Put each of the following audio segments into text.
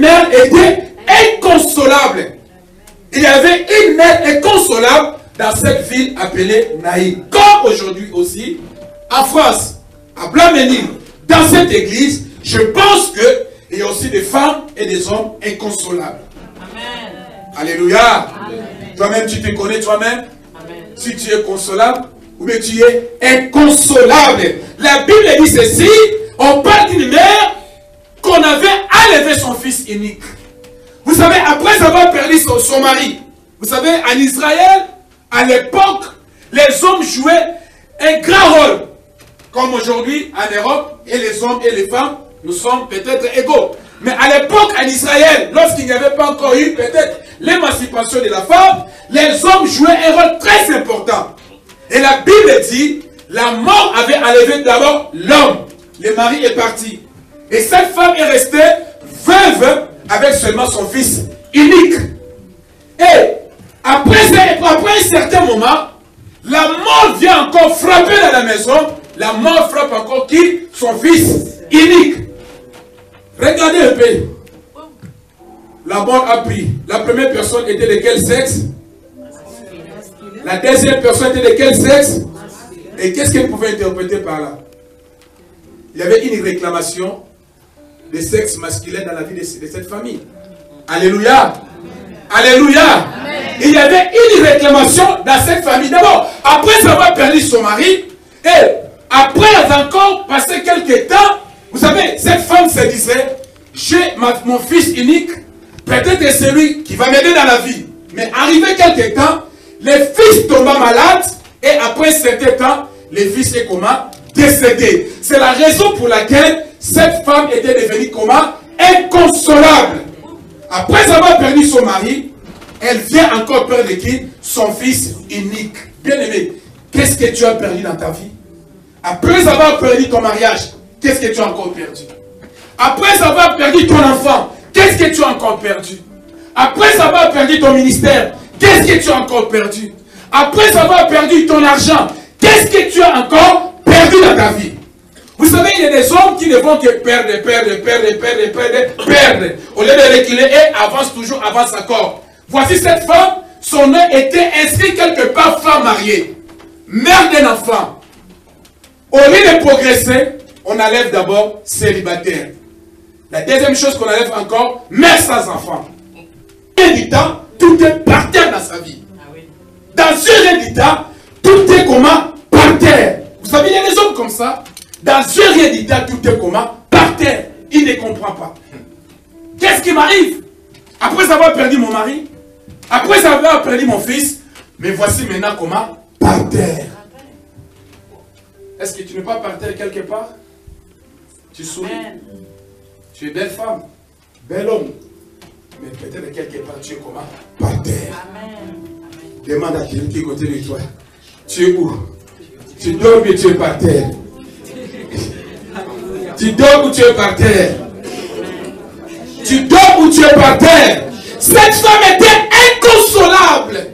mère était inconsolable. Il y avait une mère inconsolable dans cette ville appelée Naïm. Comme aujourd'hui aussi, en France, à Blaménil, dans cette église, je pense qu'il y a aussi des femmes et des hommes inconsolables. Amen. Alléluia. Toi-même, tu te connais toi-même. Si tu es consolable, ou bien tu es inconsolable. La Bible dit ceci, on parle d'une mère qu'on avait enlevé son fils unique. Vous savez, après avoir perdu son mari, vous savez, en Israël, à l'époque, les hommes jouaient un grand rôle. Comme aujourd'hui, en Europe, et les hommes et les femmes, nous sommes peut-être égaux. Mais à l'époque, en Israël, lorsqu'il n'y avait pas encore eu peut-être l'émancipation de la femme, les hommes jouaient un rôle très important. Et la Bible dit, la mort avait enlevé d'abord l'homme. Le mari est parti. Et cette femme est restée veuve avec seulement son fils unique. Et après un certain moment, la mort vient encore frapper dans la maison. La mort frappe encore qui? Son fils unique. Regardez un peu. La mort a pris. La première personne était de quel sexe? La deuxième personne était de quel sexe? Et qu'est-ce qu'elle pouvait interpréter par là? Il y avait une réclamation de sexe masculin dans la vie de cette famille. Alléluia. Alléluia. Amen. Il y avait une réclamation dans cette famille. D'abord, après avoir perdu son mari, et après encore passé quelques temps, vous savez, cette femme se disait, j'ai mon fils unique, peut-être c'est celui qui va m'aider dans la vie. Mais arrivé quelques temps, le fils tomba malade, et après un certain temps, le fils est comment? Décédé. C'est la raison pour laquelle cette femme était devenue comment? Inconsolable. Après avoir perdu son mari, elle vient encore perdre qui? Son fils unique. Bien aimé, qu'est-ce que tu as perdu dans ta vie? Après avoir perdu ton mariage, qu'est-ce que tu as encore perdu? Après avoir perdu ton enfant, qu'est-ce que tu as encore perdu? Après avoir perdu ton ministère, qu'est-ce que tu as encore perdu? Après avoir perdu ton argent, qu'est-ce que tu as encore perdu dans ta vie? Vous savez, il y a des hommes qui ne vont que perdre. Au lieu de reculer, et avance toujours, avance encore. Voici cette femme, son nom était inscrit quelque part femme mariée, mère d'un enfant. Au lieu de progresser, on enlève d'abord célibataire. La deuxième chose qu'on enlève encore, mère sans enfant. Et du temps, tout est par terre dans sa vie. Dans un rien du temps, tout est comment? Par terre. Vous savez, il y a des hommes comme ça. Dans un rien du temps, tout est comment? Par terre. Il ne comprend pas. Qu'est-ce qui m'arrive? Après avoir perdu mon mari, après avoir perdu mon fils, mais voici maintenant comment? Par terre. Est-ce que tu n'es pas par terre quelque part? Tu souris. Tu es belle femme, bel homme. Mais peut-être quelque part tu es comment? Par terre. Demande à quelqu'un qui est à côté de toi. Tu es où? Tu dors mais tu es par terre. Tu dors ou tu es par terre? Tu dors ou tu es par terre? Cette femme était inconsolable.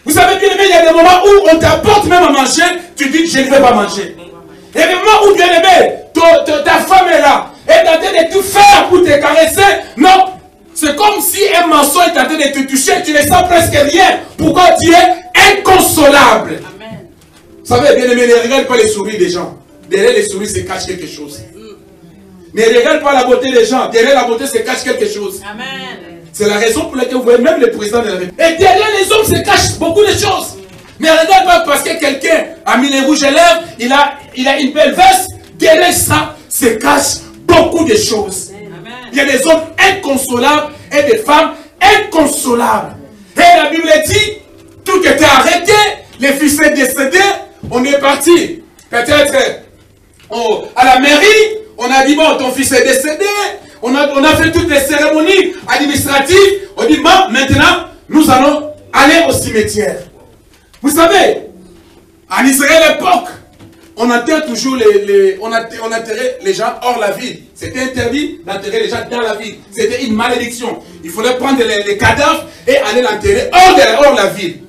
Vous savez bien aimé, il y a des moments où on t'apporte même à manger, tu dis je ne vais pas manger. Il y a des moments où bien aimé, ta femme est là, elle est en train de tout faire pour te caresser. Non, c'est comme si un maçon est en train de te toucher, tu ne sens presque rien. Pourquoi tu es inconsolable? Amen. Vous savez bien aimé, ne regarde pas les sourires des gens. Derrière les sourires se cache quelque chose. Ne regarde pas la beauté des gens. Derrière la beauté se cache quelque chose. Amen. C'est la raison pour laquelle vous voyez même le président de la République. Et derrière les hommes se cachent beaucoup de choses. Ne regarde pas parce que quelqu'un a mis les rouges à lèvres, il a une belle veste. Derrière ça se cache beaucoup de choses. Amen. Il y a des hommes inconsolables et des femmes inconsolables. Et la Bible dit, tout était arrêté, les fils est décédé, on est parti. Peut-être à la mairie, on a dit, bon, ton fils est décédé, on a fait toutes les cérémonies administratives, on dit, bon, maintenant, nous allons aller au cimetière. Vous savez, en Israël à l'époque, on enterrait toujours on enterrait les gens hors la ville. C'était interdit d'enterrer les gens dans la ville. C'était une malédiction. Il fallait prendre les cadavres et aller l'enterrer hors la ville.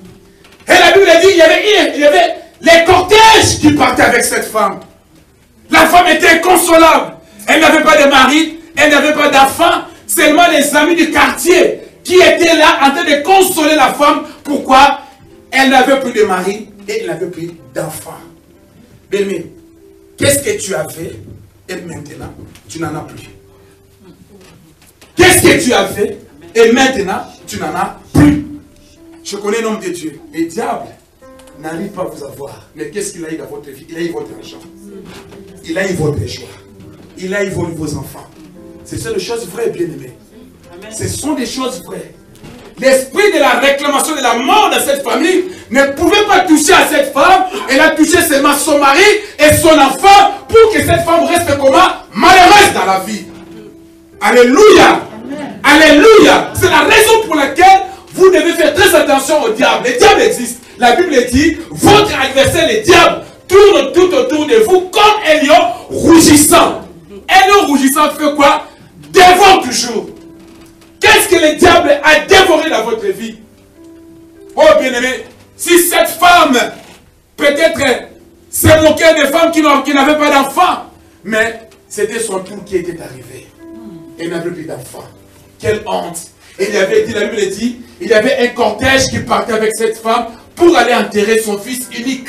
Et la Bible dit, il y avait les cortèges qui partaient avec cette femme. La femme était inconsolable. Elle n'avait pas de mari, elle n'avait pas d'enfant. Ce seulement les amis du quartier qui étaient là en train de consoler la femme. Pourquoi? Elle n'avait plus de mari et elle n'avait plus d'enfant. Bien-aimé, qu'est-ce que tu as fait et maintenant tu n'en as plus? Qu'est-ce que tu as fait et maintenant tu n'en as plus? Je connais l'homme de Dieu. Le diable n'arrive pas à vous avoir. Mais qu'est-ce qu'il a eu dans votre vie? Il a eu votre argent. Il a eu votre joie. Il a eu vos enfants. Ce sont des choses vraies, bien-aimées. Ce sont des choses vraies. L'esprit de la réclamation de la mort de cette famille ne pouvait pas toucher à cette femme. Elle a touché seulement son mari et son enfant pour que cette femme reste comment? Malheureuse dans la vie. Alléluia. Alléluia. C'est la raison pour laquelle vous devez faire très attention au diable. Le diable existe. La Bible dit, votre adversaire, le diable, tourne tout autour de vous comme un lion rougissant. Un lion rougissant fait quoi? Dévore toujours. Qu'est-ce que le diable a dévoré dans votre vie? Oh bien-aimé, si cette femme, peut-être, s'est moquée des femmes qui n'avaient pas d'enfants, mais c'était son tour qui était arrivé. Elle n'avait plus d'enfants. Quelle honte! Et il avait dit, la Bible dit, il y avait un cortège qui partait avec cette femme pour aller enterrer son fils unique.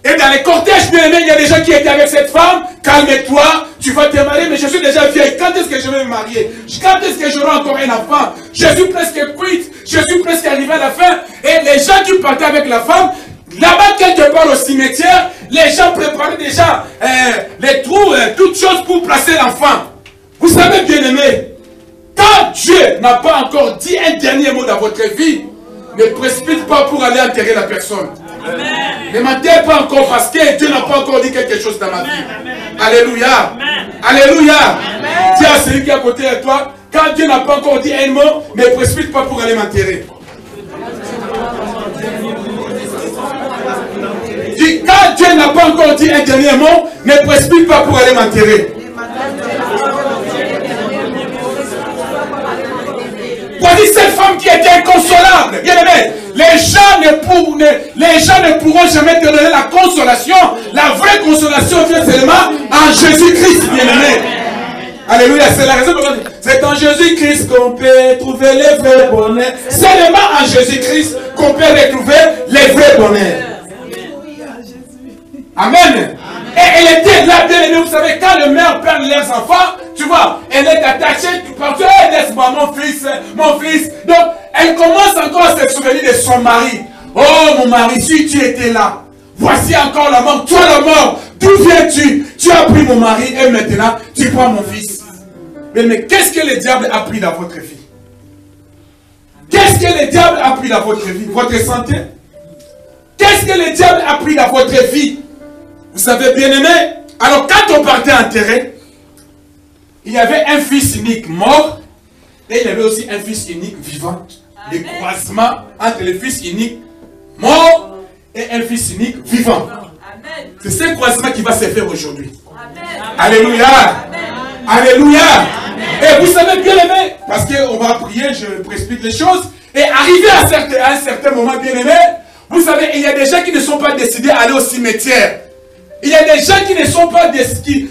Et dans les cortèges, bien aimé, il y a des gens qui étaient avec cette femme. Calme-toi, tu vas te marier, mais je suis déjà vieille. Quand est-ce que je vais me marier? Quand est-ce que j'aurai encore un enfant? Je suis presque quitte, je suis presque arrivé à la fin. Et les gens qui partaient avec la femme, là-bas, quelque part au cimetière, les gens préparaient déjà les trous, toutes choses pour placer l'enfant. Vous savez, bien aimé, quand Dieu n'a pas encore dit un dernier mot dans votre vie, ne précipite pas pour aller enterrer la personne. Amen. Ne m'enterre pas encore parce que Dieu n'a pas encore dit quelque chose dans ma vie. Amen. Alléluia. Amen. Alléluia. Dis à celui qui est à côté de toi, quand Dieu n'a pas encore dit un mot, ne précipite pas pour aller m'enterrer. Dis, quand Dieu n'a pas encore dit un dernier mot, ne précipite pas pour aller m'enterrer. Voici cette femme qui était inconsolable. Bien aimé, les gens ne pourront jamais te donner la consolation. La vraie consolation vient seulement en Jésus-Christ, bien aimé. Alléluia, c'est la raison pour laquelle c'est en Jésus-Christ qu'on peut trouver les vrais bonheurs. Seulement en Jésus-Christ qu'on peut retrouver les vrais bonheurs. Amen. Et elle était là, bien aimée. Vous savez, quand le mère perd leurs enfants, tu vois, elle est attachée, tu penses, laisse-moi mon fils, mon fils. Donc, elle commence encore à se souvenir de son mari. Oh, mon mari, si tu étais là, voici encore la mort, toi la mort, d'où viens-tu? Tu as pris mon mari et maintenant, tu prends mon fils. Mais qu'est-ce que le diable a pris dans votre vie? Qu'est-ce que le diable a pris dans votre vie? Votre santé? Qu'est-ce que le diable a pris dans votre vie? Vous savez, bien aimé, alors quand on partait enterrer, il y avait un fils unique mort et il y avait aussi un fils unique vivant. Le croisement entre le fils unique mort et un fils unique vivant. C'est ce croisement qui va se faire aujourd'hui. Alléluia. Alléluia. Et vous savez, bien aimé, parce qu'on va prier, je précipite les choses, et arrivé à un certain moment, bien aimé, vous savez, il y a des gens qui ne sont pas décidés à aller au cimetière. Il y a des gens qui ne sont pas destinés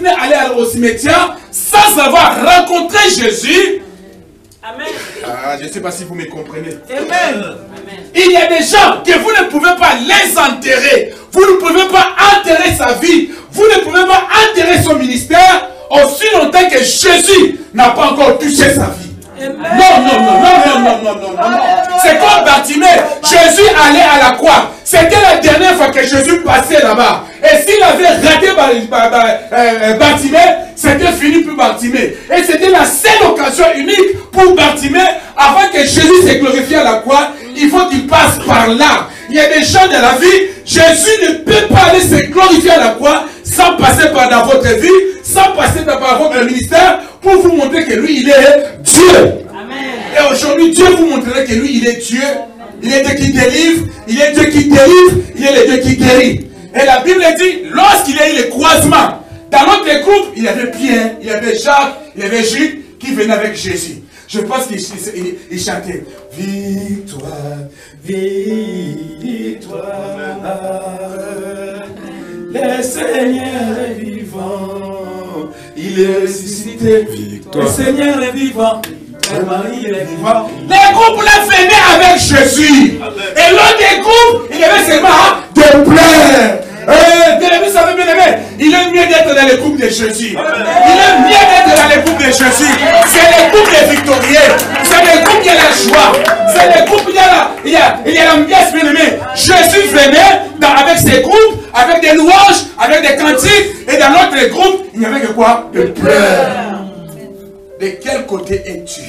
à aller au cimetière sans avoir rencontré Jésus. Amen. Ah, je ne sais pas si vous me comprenez. Amen. Il y a des gens que vous ne pouvez pas les enterrer. Vous ne pouvez pas enterrer sa vie. Vous ne pouvez pas enterrer son ministère aussi longtemps que Jésus n'a pas encore touché sa vie. Non. C'est comme Bartimée. Jésus allait à la croix. C'était la dernière fois que Jésus passait là-bas. Et s'il avait raté Bartimée, c'était fini pour Bartimée. Et c'était la seule occasion unique pour Bartimée. Avant que Jésus se glorifie à la croix, il faut qu'il passe par là. Il y a des gens dans la vie, Jésus ne peut pas aller se glorifier à la croix sans passer par dans votre vie, sans passer par votre ministère, pour vous montrer que lui, il est Dieu. Amen. Et aujourd'hui, Dieu vous montrera que lui, il est Dieu. Il est Dieu qui délivre, il est Dieu qui délivre, il est le Dieu qui guérit. Et la Bible dit, lorsqu'il y a eu le croisement, dans notre groupe, il y avait Pierre, il y avait Jacques, il y avait Jules qui venaient avec Jésus. Je pense qu'il chantait victoire, victoire, le Seigneur est vivant. il est ressuscité. Victoire. Le Seigneur est vivant. Marie est vivant. Les groupes là venaient avec Jésus. Et l'un des groupes, il y avait seulement de pleurs. Vous savez bien aimé, il est mieux d'être dans les groupes de Jésus. Il est mieux d'être dans les groupes de Jésus. C'est les groupes des victorieux. C'est les groupes qui ont la joie. C'est les groupes qui il y a l'ambiance bien aimé. Jésus venait avec ses groupes, avec des louanges, avec des cantiques. Et dans notre groupe, il n'y avait que quoi? De pleurs. De quel côté es-tu?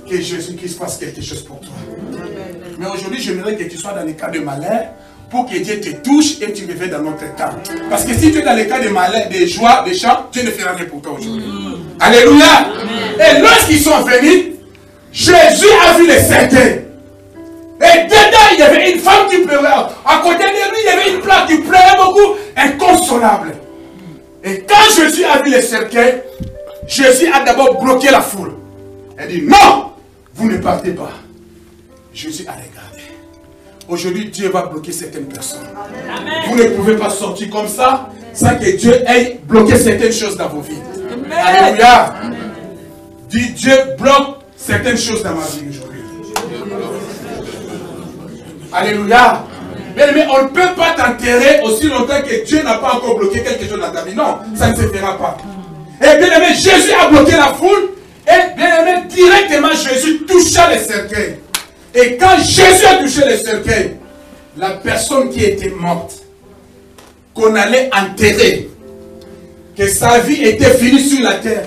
Que Jésus-Christ fasse quelque chose pour toi. Mais aujourd'hui, j'aimerais que tu sois dans les cas de malheur pour que Dieu te touche et tu reviennes dans notre temps. Parce que si tu es dans les cas de malheur, de joie, de chant, Dieu ne fera rien pour toi aujourd'hui. Alléluia. Et lorsqu'ils sont venus, Jésus a vu les cercueils. Et dedans, il y avait une femme qui pleurait. À côté de lui, il y avait une plante qui pleurait beaucoup, inconsolable. Et quand Jésus a vu les cercueils, Jésus a d'abord bloqué la foule. Il dit, non, vous ne partez pas. Jésus a regardé. Aujourd'hui, Dieu va bloquer certaines personnes. Amen. Vous ne pouvez pas sortir comme ça sans que Dieu ait bloqué certaines choses dans vos vies. Amen. Alléluia. Dis, Dieu bloque certaines choses dans ma vie aujourd'hui. Alléluia. Mais on ne peut pas t'enterrer aussi longtemps que Dieu n'a pas encore bloqué quelque chose dans ta vie. Non, ça ne se fera pas. Et bien aimé, Jésus a bloqué la foule. Et bien aimé, directement Jésus toucha les cercueils. Et quand Jésus a touché les cercueils, la personne qui était morte, qu'on allait enterrer, que sa vie était finie sur la terre,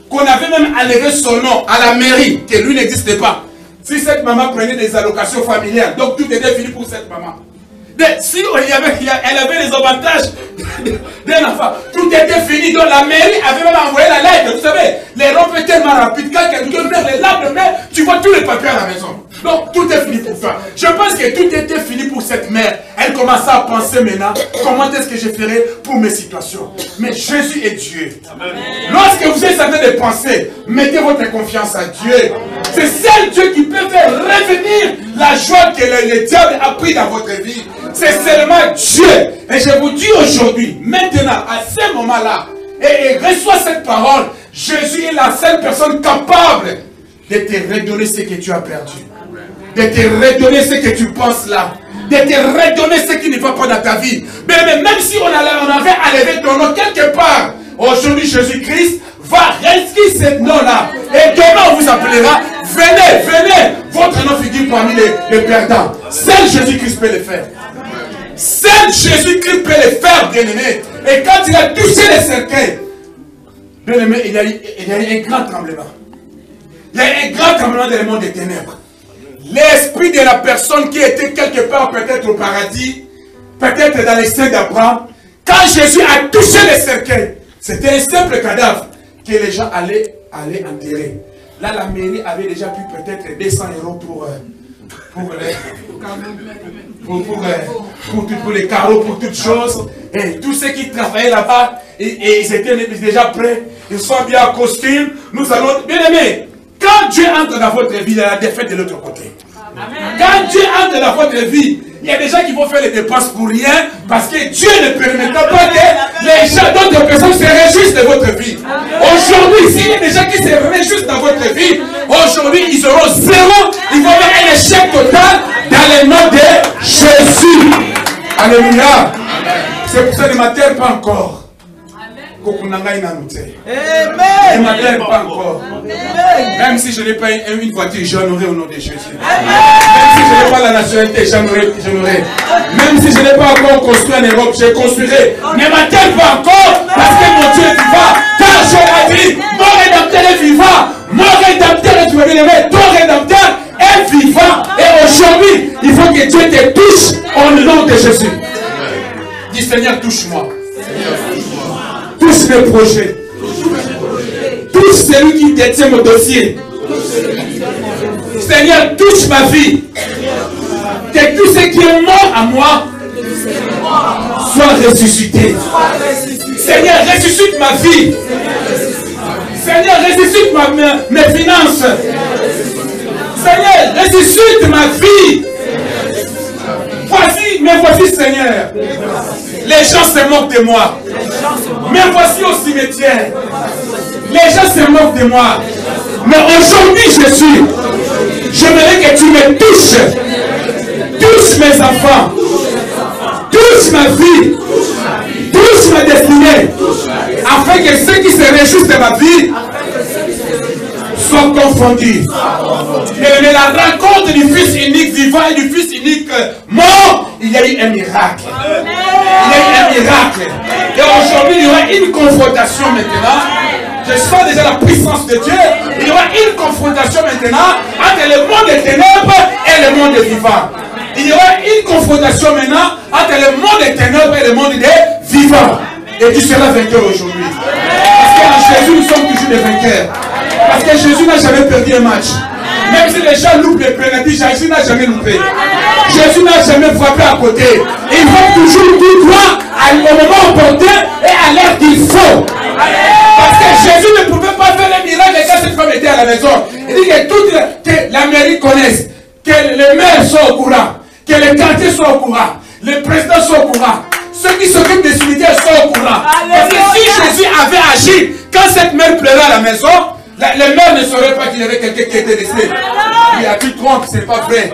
qu'on avait même enlevé son nom à la mairie, que lui n'existait pas. Si cette maman prenait des allocations familiales, donc tout était fini pour cette maman. Mais si elle avait les avantages d'un enfant, tout était fini. Donc la mairie avait même envoyé la lettre. Vous savez, les rompes étaient tellement rapides. Quand quelqu'un perd les lames de mer, tu vois tous les papiers à la maison. Donc tout est fini pour toi. Je pense que tout était fini pour cette mère. Elle commençait à penser maintenant, comment est-ce que je ferai pour mes situations. Mais Jésus est Dieu. Amen. Lorsque vous êtes en train de penser, mettez votre confiance à Dieu. C'est seul Dieu qui peut faire revenir la joie que le diable a pris dans votre vie. C'est seulement Dieu. Et je vous dis aujourd'hui, maintenant, à ce moment-là, et reçois cette parole, Jésus est la seule personne capable de te redonner ce que tu as perdu. De te redonner ce que tu penses là. De te redonner ce qui ne va pas dans ta vie. Mais même si on avait enlevé ton nom quelque part, aujourd'hui Jésus-Christ va rescrire ce nom-là. Et demain on vous appellera, venez, venez. Votre nom figure parmi les perdants. Seul Jésus-Christ peut le faire. Seul Jésus-Christ peut le faire, bien-aimé. Et quand il a touché les cercueils, bien-aimé, il y a eu un grand tremblement. Il y a eu un grand tremblement dans le monde des ténèbres. L'esprit de la personne qui était quelque part, peut-être au paradis, peut-être dans les seins d'Abraham, quand Jésus a touché les cercueils, c'était un simple cadavre que les gens allaient enterrer. Là, la mairie avait déjà pu peut-être 200 € pour les carreaux, pour toutes choses. Et tous ceux qui travaillaient là-bas, ils étaient déjà prêts. Ils sont bien en costume. Nous allons, bien aimés, quand Dieu entre dans votre vie, il y a la défaite de l'autre côté. Amen. Quand Dieu entre dans votre vie, il y a des gens qui vont faire les dépenses pour rien parce que Dieu ne permettra pas que les gens d'autres personnes se réjouissent de votre vie. Aujourd'hui, s'il y a des gens qui se réjouissent dans votre vie, aujourd'hui, ils auront zéro, ils vont avoir un échec total dans le nom de Jésus. Alléluia. C'est pour ça que ne m'attelle pas encore. Ne m'attelle pas encore. Même si je n'ai pas une voiture, j'en aurai au nom de Jésus. Même si je n'ai pas la nationalité, j'en aurai. Même si je n'ai pas encore construit en Europe, je construirai. Ne m'attelle pas encore parce que mon Dieu est vivant. Car je l'ai dit, mon rédempteur est vivant. Mon rédempteur est vivant. Ton rédempteur est vivant. Et aujourd'hui, il faut que Dieu te touche au nom de Jésus. Dis Seigneur, touche-moi. Touche mes projets. Touche celui qui détient mon dossier. Seigneur, touche ma vie. Que tout ce qui est mort à moi soit ressuscité. Seigneur, ressuscite ma vie. Seigneur, ressuscite mes finances. Seigneur, ressuscite ma vie. Voici, Seigneur. Les gens se moquent de moi. Mais voici au cimetière. Les gens se moquent de moi. Mais aujourd'hui, Jésus, j'aimerais que tu me touches. Touche mes enfants. Touche ma vie. Touche ma destinée. Afin que ceux qui se réjouissent de ma vie soient confondus. Mais la rencontre du Fils unique vivant et du Fils unique mort, il y a eu un miracle. Il y a eu un miracle. Et aujourd'hui, il y aura une confrontation maintenant. Je sens déjà la puissance de Dieu. Il y aura une confrontation maintenant entre le monde des ténèbres et le monde des vivants. Il y aura une confrontation maintenant entre le monde des ténèbres et le monde des vivants. Et tu seras vainqueur aujourd'hui. Parce qu'en Jésus, nous sommes toujours des vainqueurs. Parce que Jésus n'a jamais perdu un match. Même si les gens loupent les pénalités, Jésus n'a jamais loupé. Jésus n'a jamais frappé à côté. Il va toujours tout droit au moment opportun et à l'heure qu'il faut. Parce que Jésus ne pouvait pas faire les miracles quand cette femme était à la maison. Il dit que la mairie connaisse, que les maires soient au courant, que les quartiers soient au courant, les présidents soient au courant, ceux qui s'occupent des cimetières soient au courant. Parce que si Jésus avait agi quand cette mère pleurait à la maison, les mères ne sauraient pas qu'il y avait quelqu'un qui était resté. Il a tu te trompes, ce n'est pas vrai.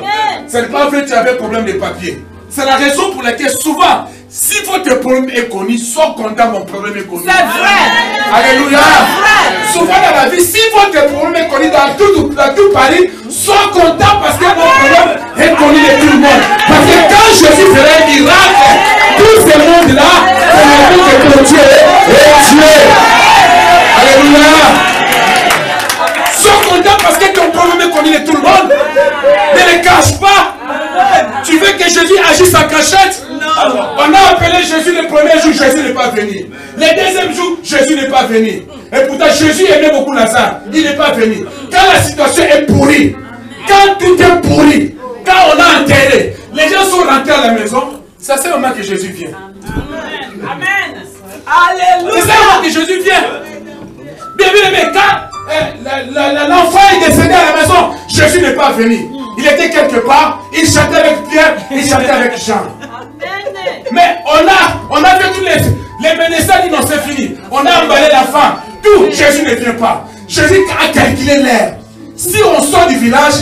Ce n'est pas vrai, tu avais problème de papier. C'est la raison pour laquelle souvent, si votre problème est connu, sois content, mon problème est connu. C'est vrai. Alléluia. Souvent dans la vie, si votre problème est connu dans tout Paris, sois content parce que mon problème est connu de tout le monde. Parce que quand Jésus ferait un miracle, tout ce monde-là, c'est que Dieu est Dieu. Alléluia. Sois content parce que ton problème est connu de tout le monde. Ne le cache pas. Tu veux que Jésus agisse en cachette? On a appelé Jésus le premier jour, Jésus n'est pas venu. Le deuxième jour, Jésus n'est pas venu. Et pourtant, Jésus aimait beaucoup Lazare. Il n'est pas venu. Quand la situation est pourrie, quand tout est pourri, quand on a enterré, les gens sont rentrés à la maison, c'est à ce moment que Jésus vient. Amen. Alléluia. C'est à ce moment que Jésus vient. Bien aimé, quand l'enfant est décédé à la maison, Jésus n'est pas venu. Il était quelque part, il chantait avec Pierre, il chantait avec Jean. Mais on a fait tous les menaces, non, c'est fini. On a emballé la femme. Tout, Jésus ne vient pas. Jésus a calculé l'air. Si on sort du village,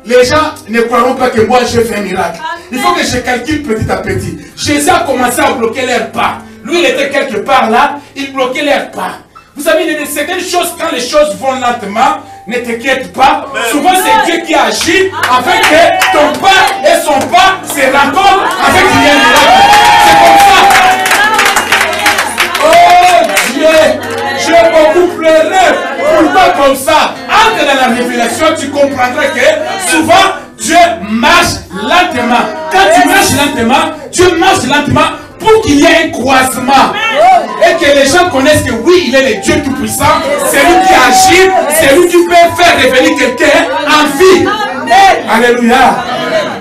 les gens ne croiront pas que moi j'ai fait un miracle. Il faut que je calcule petit à petit. Jésus a commencé à bloquer l'air pas. Lui, il était quelque part là, il bloquait l'air pas. Vous savez, il y a certaines choses, quand les choses vont lentement, ne t'inquiète pas. Souvent, c'est Dieu qui agit afin que ton pas et son pas se rencontrent afin qu'il y ait un miracle. C'est comme ça. Oh Dieu, j'ai beaucoup pleuré. Pourquoi comme ça? Entre dans la révélation, tu comprendras que souvent, Dieu marche lentement. Quand tu marches lentement, Dieu marche lentement pour qu'il y ait un croisement. Et que les gens connaissent que oui, il est le Dieu Tout-Puissant. C'est lui qui agit. C'est lui qui peut faire revenir quelqu'un en vie. Alléluia.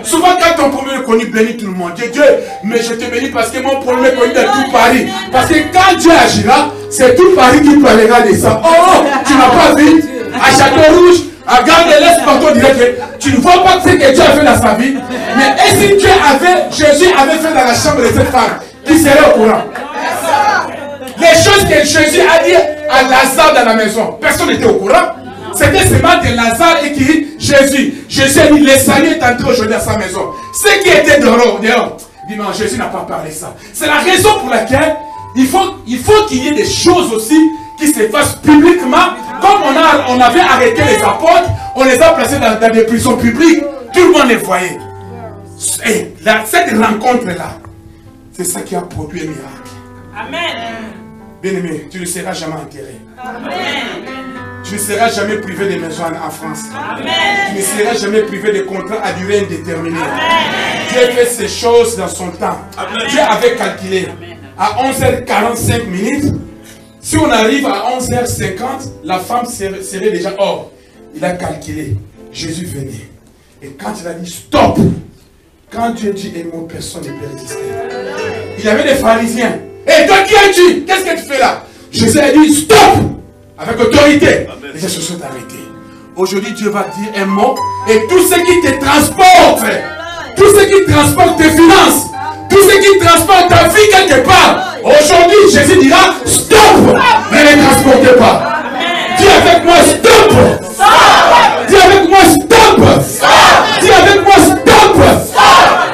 Souvent quand ton problème est connu, bénis tout le monde. Dieu, mais je te bénis parce que mon problème est connu dans tout Paris. Parce que quand Dieu agira, c'est tout Paris qui parlera de ça. Oh, tu n'as pas vu à Château-Rouge, à Gare de l'Est, partout, dire que tu ne vois pas ce que Dieu a fait dans sa vie. Mais et si Jésus avait fait dans la chambre de cette femme, qui serait au courant? Les choses que Jésus a dit à Lazare dans la maison, personne n'était au courant. C'était seulement de Lazare et qui Jésus a dit, le salut est entré aujourd'hui à sa maison. Ceux qui étaient dehors, dit non, Jésus n'a pas parlé ça. C'est la raison pour laquelle il faut qu'il y ait des choses aussi qui se fassent publiquement. Comme on avait arrêté les apôtres, on les a placés dans des prisons publiques, tout le monde les voyait. Et cette rencontre-là, c'est ça qui a produit un miracle. Amen. Bien-aimé, tu ne seras jamais enterré. Amen. Tu ne seras jamais privé de maison en France. Amen. Tu ne seras jamais privé de contrats à durée indéterminée. Amen. Dieu fait ces choses dans son temps. Amen. Dieu avait calculé. À 11h45 minutes, si on arrive à 11h50, la femme serait déjà hors. Il a calculé. Jésus venait. Et quand il a dit stop, quand Dieu dit un mot, personne ne peut résister. Il y avait des pharisiens. Et toi qui es-tu? Qu'est-ce que tu fais là? Jésus a dit stop! Avec autorité. Amen. Les gens se sont arrêtés. Aujourd'hui, Dieu va dire un mot. Et tout ce qui te transporte, tout ce qui transporte tes finances, Tout ce qui transporte ta vie quelque part. Aujourd'hui, Jésus dira stop. Ne les transportez pas. Dis avec moi stop. Dis avec moi stop. Dis avec moi stop.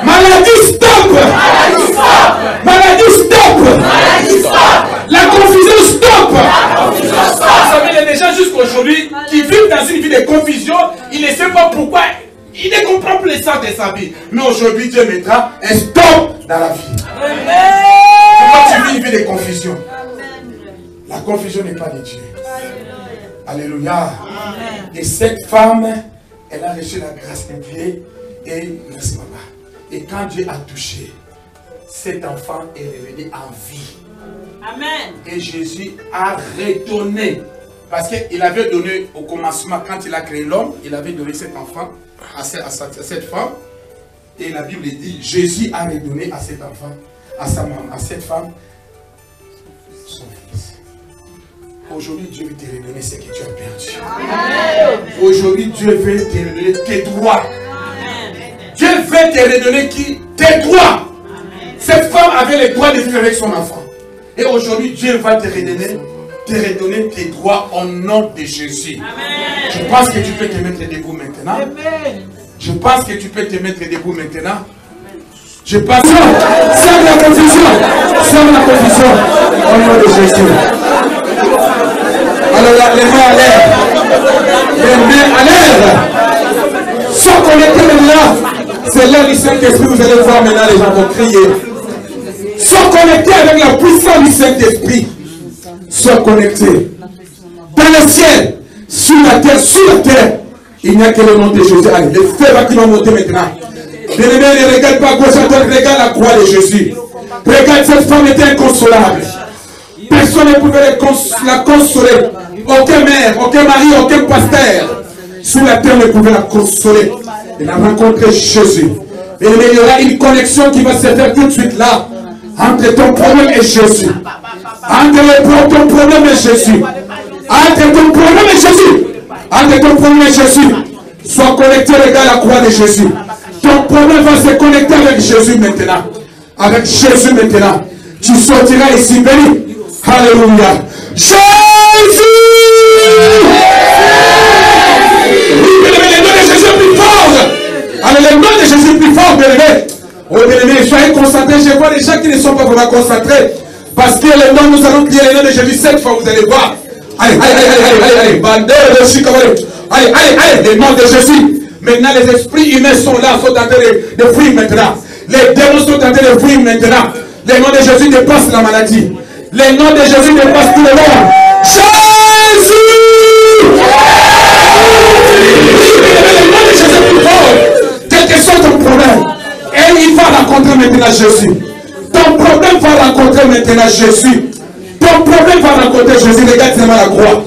Maladie stop. Maladie stop. La confusion stop. Vous savez, il y a des gens jusqu'aujourd'hui qui vivent dans une vie de confusion. Ils ne savent pas pourquoi. Il ne comprend plus le sens de sa vie. Mais aujourd'hui, Dieu mettra un stop dans la vie. Pourquoi tu vis une vie de confusion? La confusion n'est pas de Dieu. Alléluia. Et cette femme, elle a reçu la grâce de Dieu. Et merci papa. Et quand Dieu a touché, cet enfant est revenu en vie. Amen. Et Jésus a redonné. Parce qu'il avait donné au commencement, quand il a créé l'homme, il avait donné cet enfant à cette femme. Et la Bible dit, Jésus a redonné à cet enfant, à sa maman, à cette femme, son fils. Aujourd'hui, Dieu veut te redonner ce que tu as perdu. Aujourd'hui, Dieu veut te redonner tes droits. Dieu veut te redonner tes droits. Cette femme avait le droit de vivre avec son enfant. Et aujourd'hui, Dieu va te redonner tes droits au nom de Jésus. Amen. Je pense que tu peux te mettre debout maintenant. Amen. Je pense que tu peux te mettre debout maintenant. Je pense. Sème la confusion. Sème la confusion. Au nom de Jésus. Alors là, les mains à l'air. Les mains à l'air. Sois connecté maintenant. C'est là du Saint-Esprit. Vous allez voir maintenant les gens vont crier. Sois connecté avec la puissance du Saint-Esprit. Sois connecté. Dans le ciel, sur la terre, il n'y a que le nom de Jésus. Allez, le feu va qui va monter maintenant. Bien-aimé, ne regarde pas à gauche à droite, regarde la croix de Jésus. Regarde, cette femme était inconsolable. Personne ne pouvait la consoler. Aucun mère, aucun mari, aucun pasteur sur la terre ne pouvait la consoler. Elle a rencontré Jésus. Bien-aimé, il y aura une connexion qui va se faire tout de suite là. Entre ton problème et Jésus. Entre ton problème et Jésus. Entre ton problème et Jésus. Entre ton problème et Jésus. Sois connecté, regarde la croix de Jésus. Ton problème va se connecter avec Jésus maintenant. Avec Jésus maintenant. Tu sortiras ici béni. Alléluia. Jésus! Le nom de Jésus est plus fort. Alors le nom de Jésus est plus fort, bien-aimé. Oh bien-aimé, soyez concentrés. Je vois des gens qui ne sont pas vraiment concentrés. Parce que le nom, nous allons prier le nom de Jésus 7 fois, vous allez voir. Allez, allez, le nom de Jésus. Maintenant, les esprits humains sont là, sont en train de fuir maintenant. Les démons sont en train de fuir maintenant. Le nom de Jésus dépasse la maladie. Le nom de Jésus dépasse tout le monde. Jésus! Le nom de Jésus est plus fort. Quel que soit ton problème. Et il va rencontrer maintenant Jésus. Ton problème va rencontrer maintenant Jésus. Ton problème va rencontrer Jésus. Regarde seulement la croix.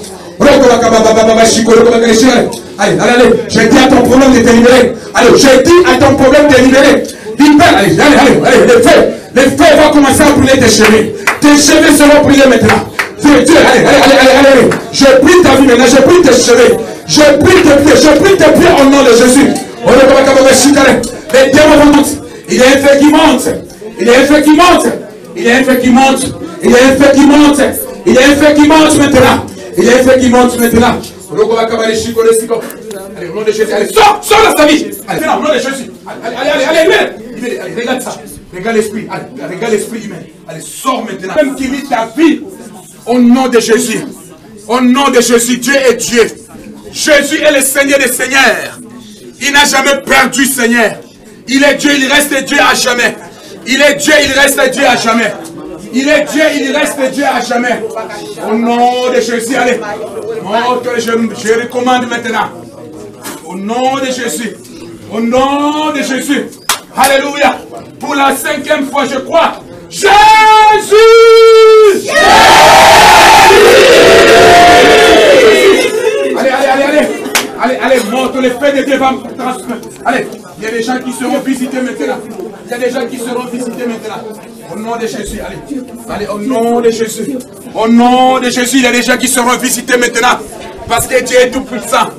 Allez, allez, je dis à ton problème de te libérer. Allez, je dis à ton problème de te libérer. Allez, allez, le feu va commencer à brûler tes cheveux. Tes cheveux seront brûlés maintenant. Dieu, allez. Je prie ta vie maintenant, je prie tes cheveux. Je prie tes pieds, je prie tes pieds au nom de Jésus. Les démons vont tous. Il y a un feu qui monte. Il y a un feu qui monte. Il y a un feu qui monte. Il y a un feu qui monte. Il y a un feu qui monte maintenant. Il y a un feu qui monte maintenant. Allez, au nom de Jésus. Allez, sors de sa vie. Allez, au nom de Jésus. Allez, regarde ça. Regarde l'esprit. Allez, regarde l'esprit humain. Allez, sors maintenant. Même qui vit ta vie. Au nom de Jésus. Au nom de Jésus. Dieu est Dieu. Jésus est le Seigneur des Seigneurs. Il n'a jamais perdu, Seigneur. Il est Dieu, il reste Dieu à jamais. Il est Dieu, il reste Dieu à jamais. Il est Dieu, il reste Dieu à jamais. Au nom de Jésus, allez. Je recommande maintenant. Au nom de Jésus. Au nom de Jésus. Alléluia. Pour la 5e fois, je crois. Jésus! Allez, monte le fait de Dieu va me transmettre. Allez, il y a des gens qui seront visités maintenant. Il y a des gens qui seront visités maintenant. Au nom de Jésus, allez, au nom de Jésus. Au nom de Jésus, il y a des gens qui seront visités maintenant. Parce que Dieu est tout puissant.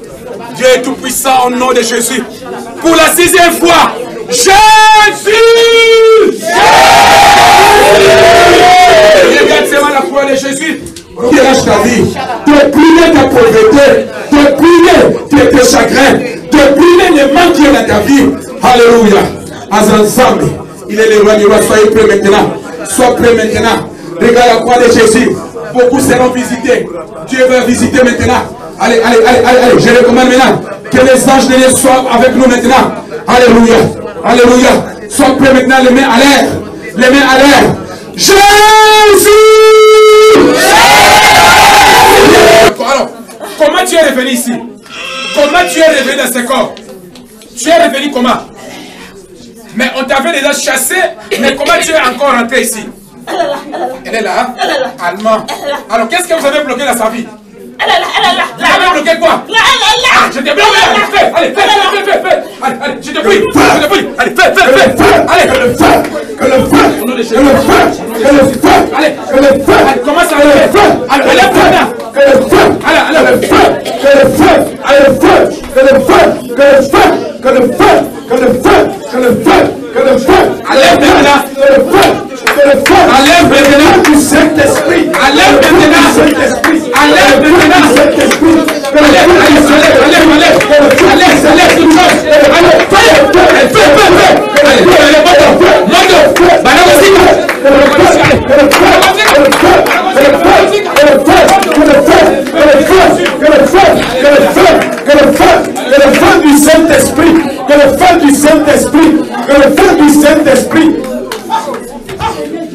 Dieu est tout puissant au nom de Jésus. Pour la 6e fois, Jésus! Regarde seulement la foi de Jésus. Qui arrache ta vie, de brûler ta pauvreté, de brûler tes chagrins, de brûler les manques qui sont dans ta vie. Alléluia. Azanzambe, il est le roi du roi. Soyez prêts maintenant. Sois prêts maintenant. Regarde la croix de Jésus. Beaucoup seront visités. Dieu va visiter maintenant. Allez, allez, allez, allez, allez. Je recommande maintenant que les anges de Dieu soient avec nous maintenant. Alléluia. Alléluia. Sois prêts maintenant, les mains à l'air. Les mains à l'air. Jésus! Alors, comment tu es revenu ici? Comment tu es revenu dans ce corps? Tu es revenu comment? Mais on t'avait déjà chassé, mais comment tu es encore rentré ici? Elle est là, hein? Allemand. Alors, qu'est-ce que vous avez bloqué dans sa vie? Vous avez bloqué quoi? Je t'ai bloqué. Allez, fais. Allez, je te prie. Allez, fais. Allez, que le feu. Allez, commence à lever. Allez, lève-toi. Que le feu. Allez, le feu. Que le feu. Allez, le feu. Que le feu. Que le feu. Que le feu. Que le feu. Que le feu. Que le feu. Allez, maintenant. Que le feu. Que le feu. Allez, maintenant. Du Saint-Esprit. Allez, maintenant. Saint-Esprit. Allez, maintenant. Saint-Esprit.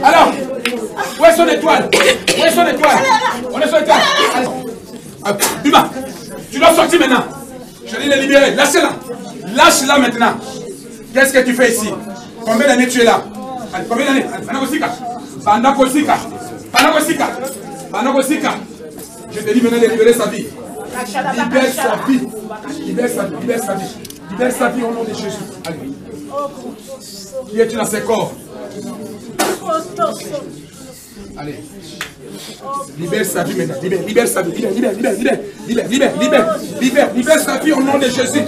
Alors, où est son étoile? Où est son étoile? On est sur l'étoile. Bima, tu dois sortir maintenant. Je vais les libérer. Lâchez-la. Lâche-la maintenant. Qu'est-ce que tu fais ici? Combien d'années tu es là? Allez, combien d'années? Banakosika. Je te dis maintenant de libérer sa vie. Libère sa vie. Libère sa vie. Libère sa vie. Libère sa vie au nom de Jésus. Allez. Qui es-tu dans ses corps? Allez. Libère sa vie maintenant. Libère sa vie. Libère sa vie au nom de Jésus.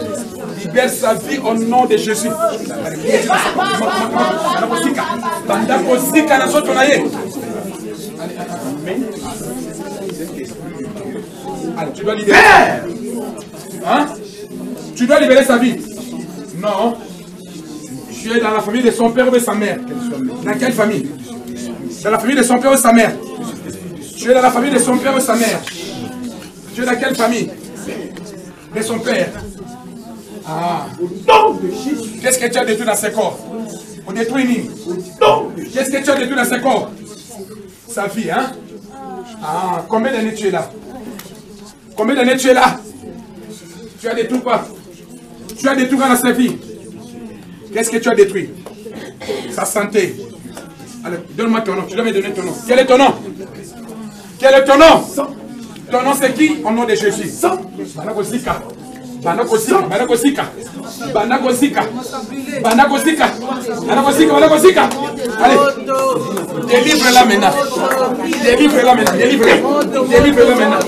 Libère sa vie au nom de Jésus. Allez, tu dois libérer. Hein? Tu dois libérer sa vie. Non. Tu es dans la famille de son père ou de sa mère. Dans quelle famille? Dans la famille de son père ou de sa mère. Tu es dans la famille de son père ou de sa mère. Tu es dans quelle famille? De son père. Ah. Qu'est-ce que tu as détruit dans ce corps? On détruit Nîmes. Qu'est-ce que tu as détruit dans ce corps? Sa vie, hein? Ah, combien d'années tu es là? Combien d'années tu es là? Tu as détruit quoi? Tu as détruit dans sa vie. Qu'est-ce que tu as détruit? Sa santé. Alors, donne-moi ton nom. Tu dois me donner ton nom. Quel est ton nom? Quel est ton nom? Ton nom c'est qui? Au nom de Jésus. Banakosika. Allez. Délivre-la maintenant. Délivre-la maintenant. Délivre-la maintenant.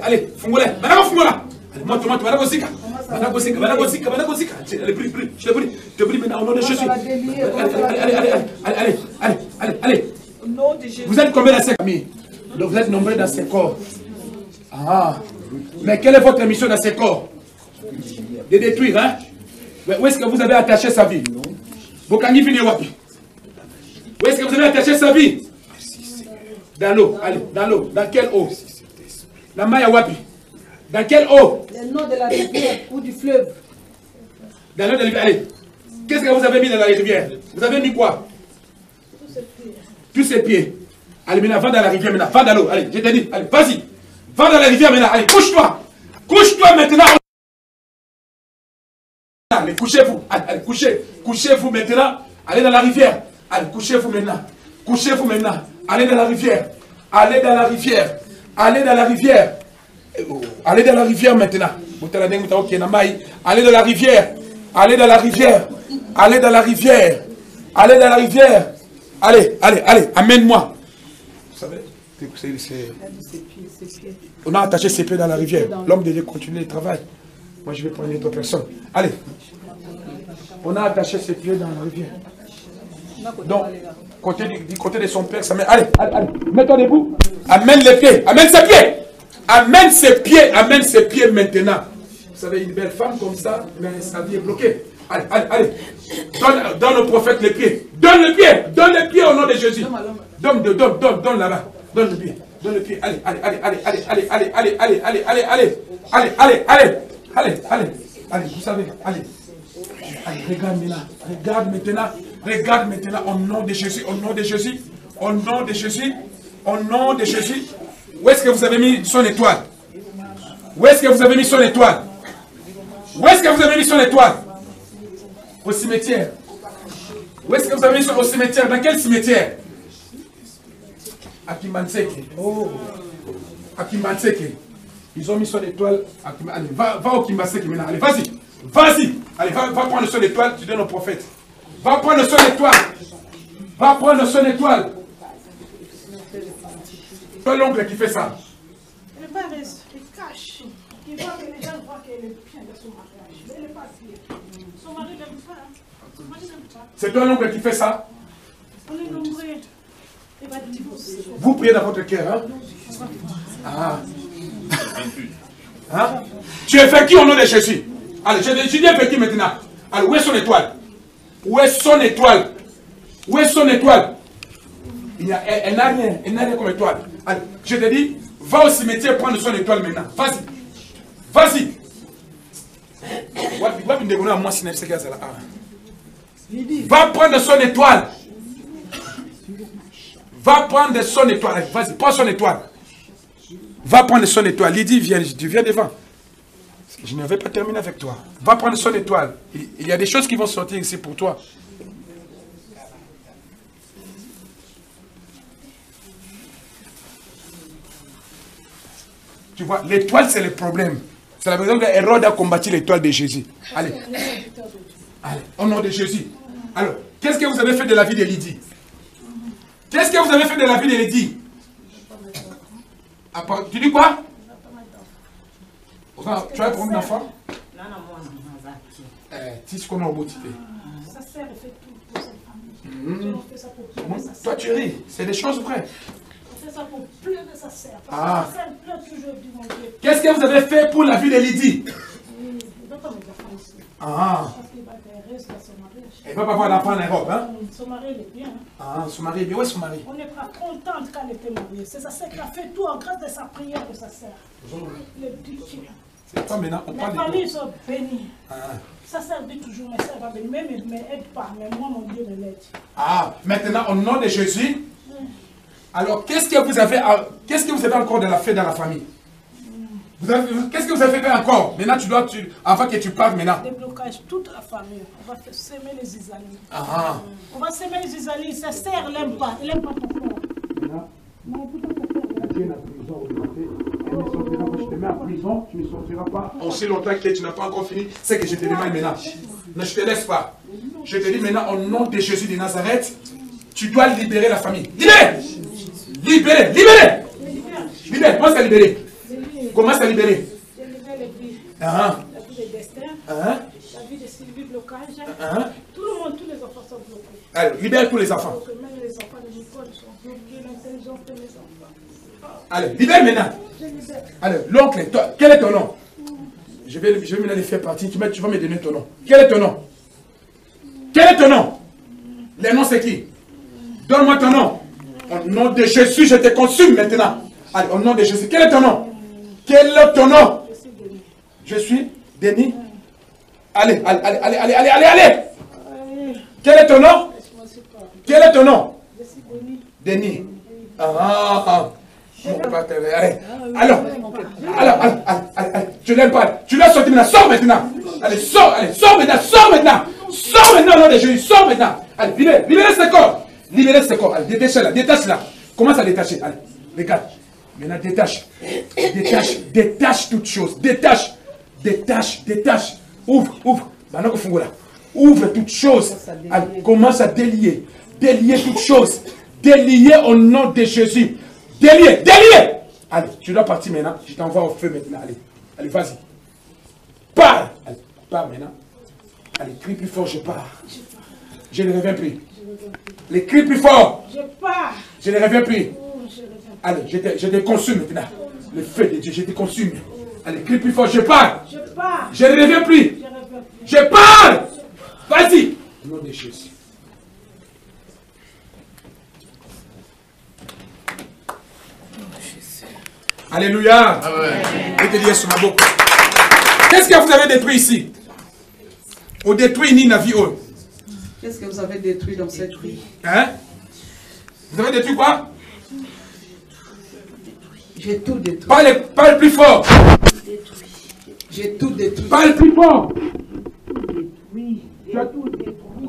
Allez. Fungola. Monte. Je te prie maintenant au nom de Jésus. Allez. Vous êtes combien dans ces familles? Donc vous êtes nombreux dans ces corps. Ah. Mais quelle est votre mission dans ces corps? De détruire, hein? Où est-ce que vous avez attaché sa vie? Où est-ce que vous avez attaché sa vie? Dans l'eau. Allez, dans l'eau. Dans quelle eau? La Maya Wapi. Dans quelle eau? Le nom de la rivière ou du fleuve. Dans l'eau de la rivière. Allez. Qu'est-ce que vous avez mis dans la rivière? Vous avez mis quoi? Tous ses pieds. Allez, maintenant, va dans la rivière maintenant. Va dans l'eau. Allez, je t'ai dit. Allez, vas-y. Va dans la rivière maintenant. Allez, couche-toi. Couche-toi maintenant. Allez, couchez-vous. Allez, couchez-vous maintenant. Allez dans la rivière. Allez, couchez-vous maintenant. Couchez-vous maintenant. Allez dans la rivière. Allez dans la rivière. Allez dans la rivière. Allez dans la rivière maintenant. Allez dans la rivière. Allez dans la rivière. Allez dans la rivière. Allez dans la rivière. Allez, amène-moi. Vous savez, On a attaché ses pieds dans la rivière. L'homme devait continuer le travail. Moi, je vais prendre une autre personne. Allez. On a attaché ses pieds dans la rivière. Donc, du côté de son père, ça met. Allez, allez. Mets-toi debout. Amène les pieds. Amène ses pieds. Amène ses pieds. Amène ses pieds maintenant. Vous savez, une belle femme comme ça, mais sa vie est bloquée. Allez, allez, allez. Donne au prophète les pieds. Donne les pieds. Donne les pieds au nom de Jésus. Donne là-bas. Donne le pied. Donne le pied. Allez, allez, allez, allez, allez, allez, allez, allez, allez, allez, allez, allez, allez, allez, allez, allez, allez, vous savez, allez. Allez, regarde maintenant. Regarde maintenant. Regarde maintenant au nom de Jésus. Au nom de Jésus. Au nom de Jésus. Au nom de Jésus. Où est-ce que vous avez mis son étoile? Où est-ce que vous avez mis son étoile? Où est-ce que vous avez mis son étoile? Au cimetière. Où est-ce que vous avez mis au cimetière? Dans quel cimetière? À Kimanseke. Oh. À Kimanseke. Ils ont mis son étoile. Allez, va au Kimanseke maintenant. Allez, vas-y. Vas-y. Allez, va prendre son étoile. Tu donnes au prophète. Va prendre son étoile. Va prendre son étoile. C'est l'oncle qui fait ça. Le père, il cache. Il voit que les gens voient qu'elle est bien de son mariage. Mais elle n'est pas bien. Son mari n'aime pas. Son mari n'aime pas. C'est toi l'oncle qui fait ça? On est nombreux. Il va divorcer. Vous priez dans votre cœur, hein? Ah. Hein? Tu es fait qui au nom de Jésus? Allez, je dis fait qui maintenant? Alors, où est son étoile? Où est son étoile? Où est son étoile? Elle n'a rien. Elle n'a rien comme étoile. Allez, je te dis, va au cimetière prendre son étoile maintenant. Vas-y. Vas-y. Va prendre son étoile. Va prendre son étoile. Vas-y, prends son étoile. Va prendre son étoile. Lydie, tu viens devant. Je ne vais pas terminer avec toi. Va prendre son étoile. Il y a des choses qui vont sortir ici pour toi. Tu vois, l'étoile, c'est le problème. C'est la raison que Hérode a combattu l'étoile de Jésus. Allez. Allez, au nom de Jésus. Alors, qu'est-ce que vous avez fait de la vie de Lydie? Qu'est-ce que vous avez fait de la vie de Lydie? Tu dis quoi? Tu as combien d'enfants? Si ce qu'on a au bout de Sa sœur fait tout pour sa famille. On fait ça pour pleurer sa sœur. Toi, tu ris. C'est des choses vraies. On fait ça pour pleurer sa sœur. Ah. Sa sœur pleure toujours du mon Dieu. Qu'est-ce que vous avez fait pour la vie de Lydie? Il ne va pas mes enfants ici. Ah. Parce qu'il va rester à son mariage. Elle ne va pas avoir d'enfant en Europe, hein? Son mari, il est bien. Ah, son mari est bien. Où est son mari? On n'est pas contente qu'elle était mariée. C'est sa sœur qui a fait tout en grâce de sa prière de sa sœur. Le petit. C'est pas maintenant. On Les parle de... familles sont bénies. Ah. Sa sœur dit toujours, mais ça va venir. Mais elle m'aide pas. Mais moi, mon Dieu me l'aide. Ah, maintenant, au nom de Jésus, alors qu'est-ce que vous avez encore de la fait dans la famille? Qu'est-ce que vous avez fait encore? Maintenant, avant que tu parles maintenant. Déblocage toute la famille. On va semer les isalies. Ah. On va semer les isalies. Sa sœur, elle n'aime pas. Elle n'aime pas ton frère. Maintenant, Non, pourquoi ta sœur? Dieu la prison aujourd'hui. Elle ne sortira pas. Je te mets en prison. Tu ne sortiras pas. Aussi longtemps que tu n'as pas encore fini. C'est que je te demande maintenant. Ne, je te laisse pas. Je te dis maintenant, au nom de Jésus de Nazareth, tu dois libérer la famille. Libérer! Libérer! Libérer! Libérer! Commence à libérer. Commence à libérer. Je libère les vies. Ah. La vie de Destin. Ah. La vie de Sylvie, blocage. Ah. Tout le monde, tous les enfants sont bloqués. Allez, libère tous les enfants. Donc, même les enfants de l'école sont bloqués. L'intelligence de mes enfants. Allez, libère maintenant. Je libère. Allez, l'oncle, quel est ton nom? Je vais maintenant les faire partie. Tu vas me donner ton nom. Quel est ton nom? Quel est ton nom? Le nom c'est qui? Donne-moi ton nom. Au nom de Jésus, je te consume maintenant. Allez, au nom de Jésus. Quel est ton nom? Quel est ton nom? Je suis Denis. Allez, allez, allez, allez, allez, allez, allez, allez. Quel est ton nom? Quel est ton nom? Je suis Denis. Denis. Ah. Mon père, allez. Alors, je l'aime pas. Tu l'as sorti maintenant. Sors maintenant. Allez, sors maintenant, sors maintenant. Sors maintenant, au nom de Jésus. Sors maintenant. Allez, libérez ce corps. Libérez ce corps. Allez, détache-la, détache-la. Commence à détacher. Allez, regarde. Maintenant, détache. Détache toutes choses. Détache. Ouvre. Ouvre toutes choses. Allez, commence à délier toutes choses. Délier au nom de Jésus. Délié, délié. Allez, tu dois partir maintenant. Je t'envoie au feu maintenant. Allez, allez, vas-y. Pars. Allez, pars maintenant. Allez, crie plus fort, je pars. Je ne reviens plus. Les cris plus fort. Je pars. Je ne reviens plus. Oh, je reviens. Allez, je te consume maintenant. Le feu de Dieu, je te consume. Allez, crie plus fort, je pars. Je pars. Je ne reviens plus. Je reviens plus. Je pars. Vas-y. Au nom de Jésus. Alléluia. Je te dis sur ma bouche. Qu'est-ce que vous avez détruit ici? Ou détruit ni navi. Qu'est-ce que vous avez détruit dans cette vie? Hein? Vous avez détruit quoi? J'ai tout détruit. Parle plus fort. J'ai tout détruit. Parle plus fort. Oui, j'ai tout détruit.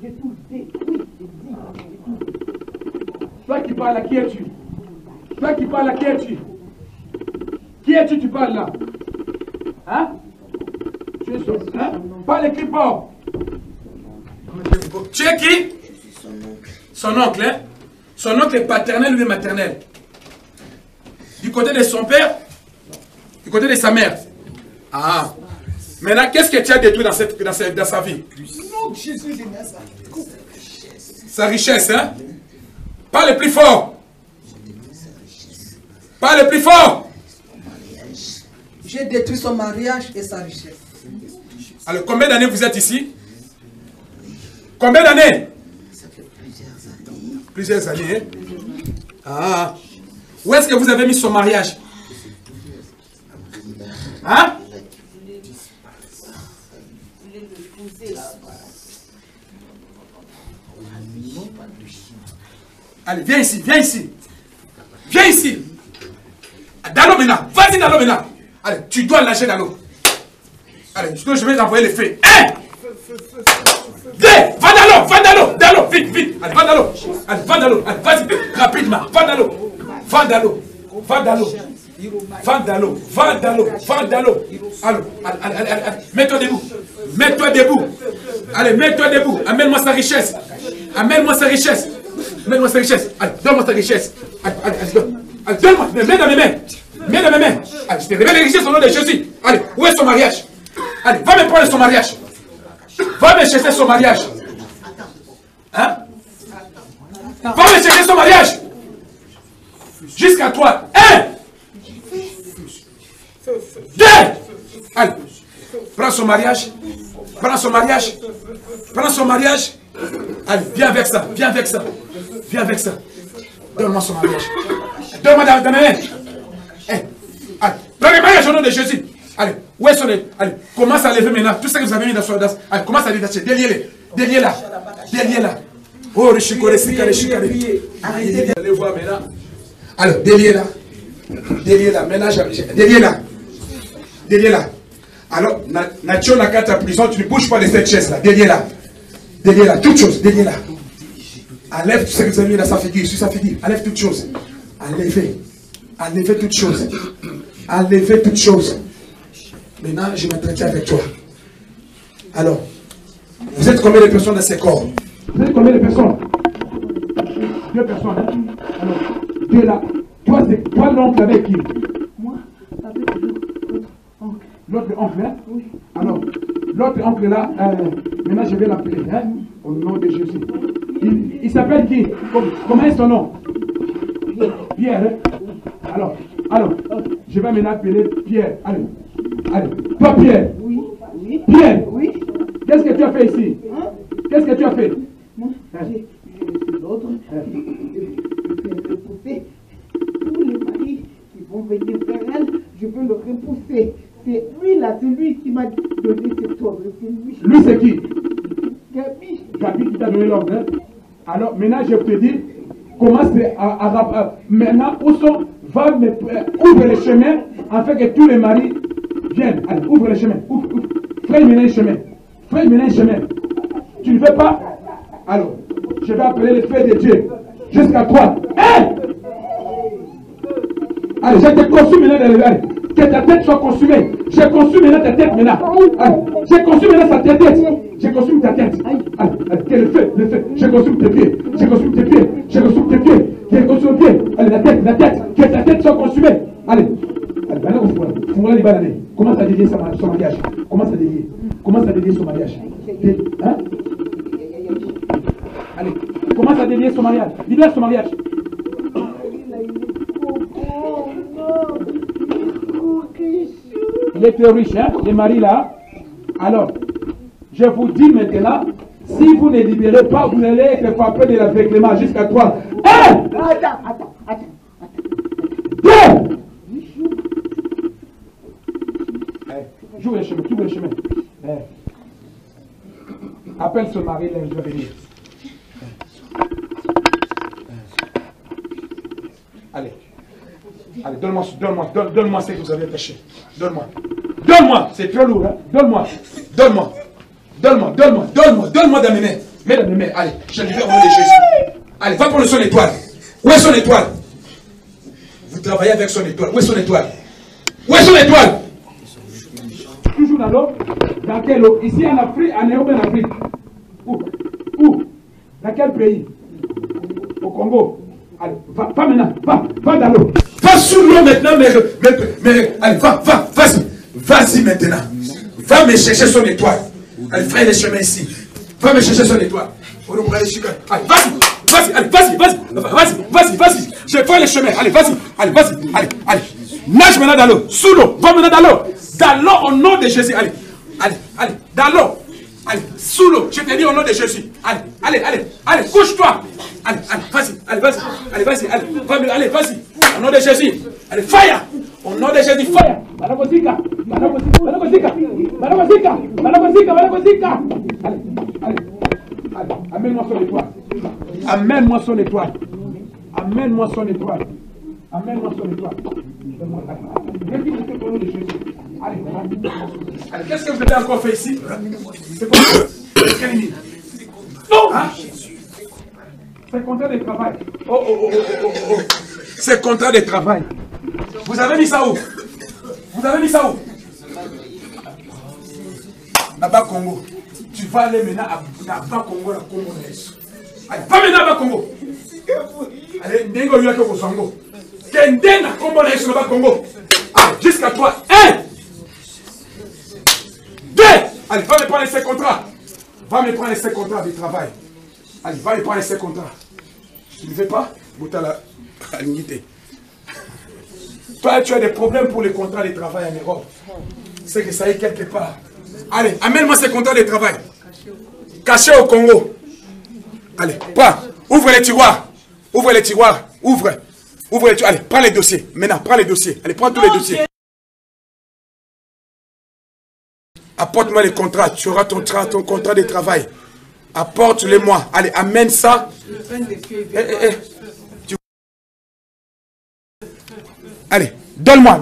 J'ai tout détruit. Toi qui parles là, qui es-tu? Toi qui parles là, qui es-tu? Qui es-tu, tu parles là? Hein? Tu es son... Hein? Parle crie fort. Tu es qui? Je suis son oncle. Son oncle, hein? Son oncle est paternel ou maternel? Du côté de son père? Du côté de sa mère? Ah. Maintenant, qu'est-ce que tu as détruit dans sa vie? Sa richesse, hein? Parle plus fort. Parle plus fort. J'ai détruit son mariage et sa richesse. Alors, combien d'années vous êtes ici? Combien d'années? Ça fait plusieurs années. Plusieurs années, hein? Ah. Où est-ce que vous avez mis son mariage? Hein? Allez, viens ici, viens ici. Viens ici. Dans l'eau maintenant. Vas-y dans l'eau maintenant. Allez, tu dois lâcher dans l'eau. Allez, je vais t'envoyer les feux. 1, 2, va dans l'eau, vite, vite. Allez, va dans l'eau. Allez, va dans l'eau. Allez, vas-y, rapidement. Va dans l'eau. Va dans l'eau. Va dans l'eau. Va dans l'eau. Va dans l'eau. Va dans l'eau. Allez. Mets-toi debout. Mets-toi debout. Allez, mets-toi debout. Amène-moi sa richesse. Amène-moi sa richesse. Amène-moi sa richesse. Allez, donne-moi sa richesse. Allez, donne-moi. Mets dans mes mains. Mets dans mes mains. Allez, je te révèle les richesses au nom de Jésus. Allez, où est son mariage? Allez, va me prendre son mariage. Va me chercher son mariage. Hein? Va me chercher son mariage. Jusqu'à toi. 1, 2. Allez. Prends son mariage. Prends son mariage. Prends son mariage. Allez, viens avec ça. Viens avec ça. Viens avec ça. Donne-moi son mariage. Donne-moi dans mes mains. Allez. Prends le mariage au nom de Jésus. Allez. Où est son... Allez. Commence à lever maintenant. Tout ce que vous avez mis dans son... Allez, commence à détacher. Déliez-les. Déliez-la. Déliez-la. Oh, le chicole, allez voir maintenant. Alors, déliez-la. Déliez-la. Maintenant, déliez-la. Déliez-la. Alors, Nacho n'a qu'à ta prison, tu ne bouges pas de cette chaise-là. Déliez-la. Déliez-la. Toute chose, déliez-la. Enlève tout ce que vous avez mis dans sa figure, sur sa figure. Enlève toute chose. Enlevez. Enlevez toute chose. Enlevez toute chose. Maintenant, je m'entretiens avec toi. Alors, vous êtes combien de personnes dans ces corps? Vous êtes combien de personnes? 2 personnes. Hein? Alors, Dieu là. Toi, c'est toi l'oncle avec qui? Moi, avec l'autre oncle. L'autre oncle, hein? Oui. Alors, l'autre oncle là, maintenant je vais l'appeler, hein? Au nom de Jésus. Il s'appelle qui? Comment est son nom? Pierre. Hein? Alors, je vais maintenant appeler Pierre. Allez. Toi Pierre. Oui. Pierre. Oui. Qu'est-ce que tu as fait ici? Hein? Qu'est-ce que tu as fait? Moi, j'ai laissé l'autre. Je vais repousser tous les maris qui vont venir vers elle. Je veux le repousser. C'est lui là, c'est lui qui m'a donné cet ordre. C'est lui. Lui c'est qui? Gabi. Gabi qui t'a donné l'ordre. Hein? Alors maintenant je te dis, commence à maintenant où sont, ouvre le chemin afin que tous les maris viennent. Allez, ouvre le chemin. Ouvre. Fais maintenant un chemin. Fais maintenant un chemin. Tu ne fais pas? Alors, je vais appeler le feu de Dieu jusqu'à toi. Hein? Allez, je te consume maintenant dans le... Allez, que ta tête soit consumée. Je consume maintenant ta tête maintenant. Allez, je consume maintenant ta tête. Je consume ta tête. Allez, que le feu. Je consume tes pieds. Je consume tes pieds. Je consume tes pieds. la tête, que ta tête soit consumée. Allez, commence à dédier son mariage. Commence à dédier. Commence à dédier son mariage. Hein? Allez, commence à dédier son mariage. Libère son mariage. Il était riche, hein, les maris là. Alors, je vous dis maintenant, si vous ne libérez pas, vous allez être frappé de l'aveuglement jusqu'à 3. Attends. 2. J'ouvre le chemin, Appelle ce mari là, je vais venir. Allez, donne-moi ce que vous avez attaché. Donne-moi, c'est très lourd, hein? Donne-moi dans mes mains. Mets dans mes mains, allez, je libère au nom de Jésus. Allez, va prendre son étoile. Où est son étoile? Vous travaillez avec son étoile. Où est son étoile? Toujours dans l'eau. Dans quelle eau? Ici en Afrique, en Europe, en Afrique. Où? Dans quel pays? Au Congo. Allez, va maintenant, va dans l'eau. Va sous l'eau maintenant, mais allez, vas-y maintenant. Va me chercher son étoile. Allez, frère les chemins ici. Va me chercher son étoile. Allez, vas-y. Je fais les chemins. Allez, vas-y. Allez. Nage maintenant dans l'eau. Sous l'eau. Va maintenant dans l'eau. Dans l'eau au nom de Jésus. Allez. Dans l'eau. Allez, sous l'eau. Je te dis au nom de Jésus. Allez, couche-toi. Allez, vas-y. Allez, vas-y. Au nom de Jésus. Allez, fire. Au nom de Jésus, fire. Managosika. Allez. Amène-moi son étoile. Allez, qu'est-ce que vous avez encore fait ici? C'est quoi? Non, hein? C'est contrat de travail. Oh. C'est contrat de travail. Vous avez mis ça où? Là-bas Congo. Tu vas aller maintenant à Bas Congo, la Congo. Allez, va maintenant à Bas Congo. Allez, Nengo Yaka Kosango. Kende na Congo na Bas Congo. Allez, jusqu'à toi. 1. 2. Allez, va me prendre ces contrats. De travail. Allez, va me prendre ces contrats. Tu ne fais pas? Boutala, aligné. Toi, tu as des problèmes pour les contrats de travail en Europe. C'est que ça est quelque part. Allez, amène-moi ces contrats de travail. Cachés au Congo. Allez, prends. Ouvre les tiroirs. Ouvre les tiroirs. Allez, prends les dossiers. Maintenant, prends les dossiers. Allez, prends tous les dossiers. Apporte-moi les contrats. Tu auras ton contrat de travail. Apporte-les-moi. Allez, amène ça. Allez, donne-moi.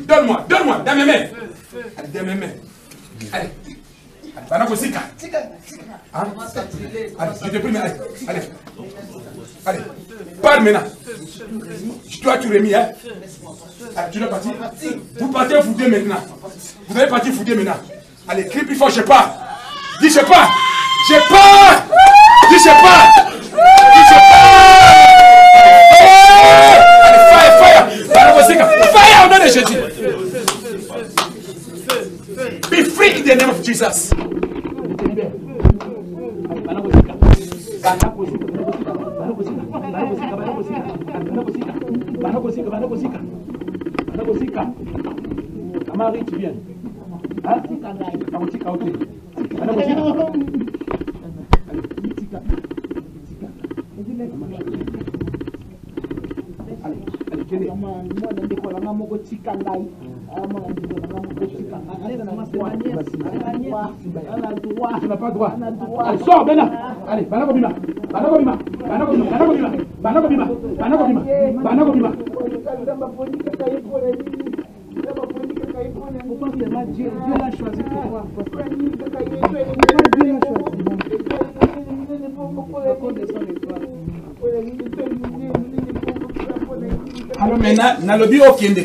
Donne-moi, dans mes mains. Allez, dans mes mains. Allez. Banakosika. Hein? Allez, je te prie, allez. Parle maintenant. Toi, tu l'as mis, hein? Allez, tu dois partir. Vous partez fouiller maintenant. Vous allez partir fouiller maintenant. Allez, crie plus fort, je pars. Dis, je pars. Dis, je pars. Allez, fire au nom de Jésus. Be free in the name of Jesus. Marie, tu viens. Tu n'as pas droit. Allez, sors maintenant. Allez, Banakobima. Dieu l'a choisi pour toi. Alors maintenant, Nalobi au Kende.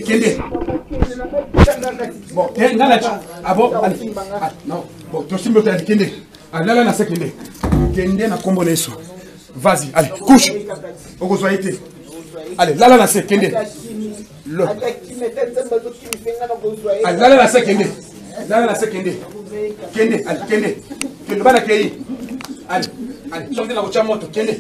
Bon, bon, allez. Non, bon, tu as Kende. Là, na Kende. Kende na kombo neso. Vas-y, allez, couche. Allez, là, là, c'est Kende. Allez, là, c'est Kende. Là, c'est Kende. Kende, allez, Kende. Kende, va l'accueillir. Allez, allez, chantez la voiture moto, Kende.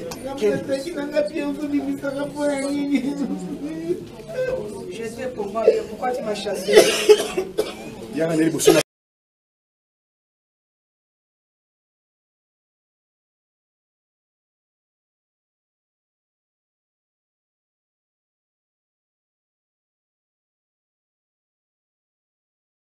Je sais pourquoi tu m'as chassé. Il y a un élément.